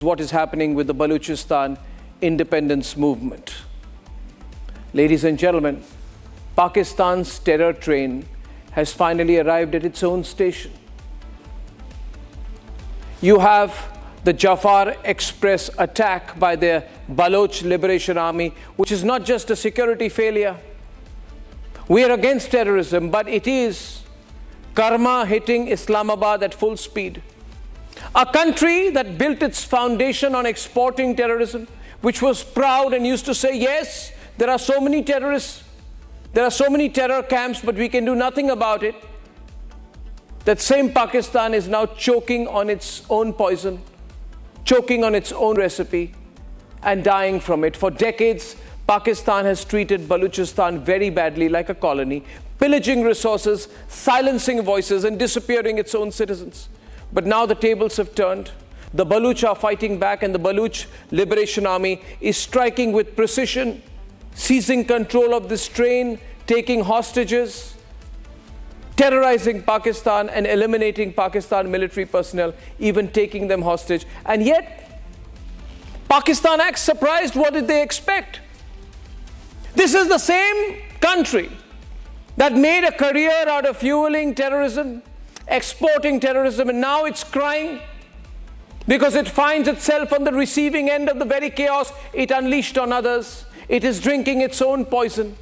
what is happening with the Balochistan independence movement. Ladies and gentlemen, Pakistan's terror train has finally arrived at its own station. You have the Jaffar Express attack by the Baloch Liberation Army, which is not just a security failure. We are against terrorism, but it is karma hitting Islamabad at full speed. A country that built its foundation on exporting terrorism, which was proud and used to say, yes, there are so many terrorists, there are so many terror camps, but we can do nothing about it. That same Pakistan is now choking on its own poison, choking on its own recipe, and dying from it. For decades, Pakistan has treated Balochistan very badly, like a colony, pillaging resources, silencing voices, and disappearing its own citizens. But now the tables have turned. The Baloch are fighting back, and the Baloch Liberation Army is striking with precision, seizing control of this train, taking hostages, terrorizing Pakistan and eliminating Pakistan military personnel, even taking them hostage. And yet, Pakistan acts surprised. What did they expect? This is the same country that made a career out of fueling terrorism, exporting terrorism, and now it's crying because it finds itself on the receiving end of the very chaos it unleashed on others. It is drinking its own poison.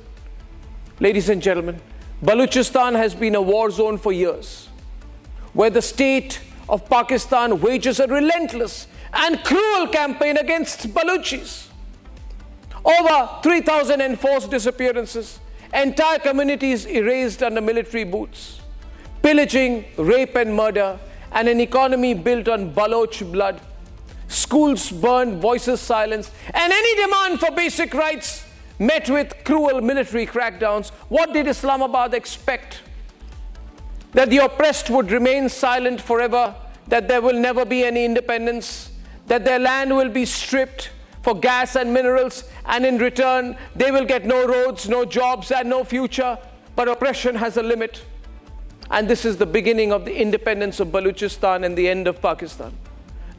Ladies and gentlemen, Balochistan has been a war zone for years, where the state of Pakistan wages a relentless and cruel campaign against Balochis. Over 3,000 enforced disappearances, entire communities erased under military boots, pillaging, rape and murder, and an economy built on Baloch blood, schools burned, voices silenced, and any demand for basic rights met with cruel military crackdowns. What did Islamabad expect? That the oppressed would remain silent forever, that there will never be any independence, that their land will be stripped for gas and minerals, and in return they will get no roads, no jobs, and no future. But oppression has a limit. And this is the beginning of the independence of Balochistan and the end of Pakistan.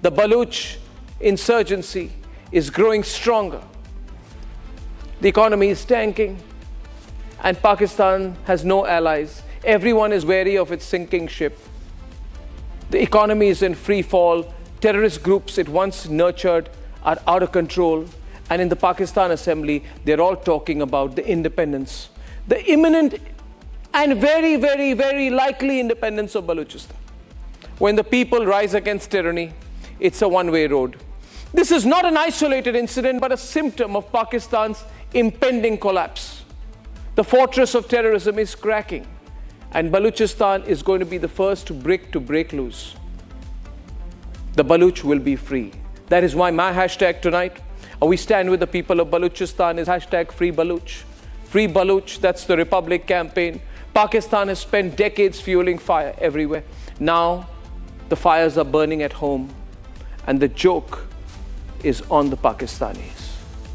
The Baloch insurgency is growing stronger. The economy is tanking, and Pakistan has no allies. Everyone is wary of its sinking ship. The economy is in free fall. Terrorist groups it once nurtured are out of control. And in the Pakistan Assembly, they're all talking about the independence, the imminent and very, very, very likely independence of Balochistan. When the people rise against tyranny, it's a one-way road. This is not an isolated incident, but a symptom of Pakistan's impending collapse. The fortress of terrorism is cracking, and Balochistan is going to be the first brick to break loose. The Baloch will be free. That is why my hashtag tonight, we stand with the people of Balochistan, is hashtag Free Baloch. Free Baloch, that's the Republic campaign. Pakistan has spent decades fueling fire everywhere. Now the fires are burning at home, and the joke is on the Pakistanis.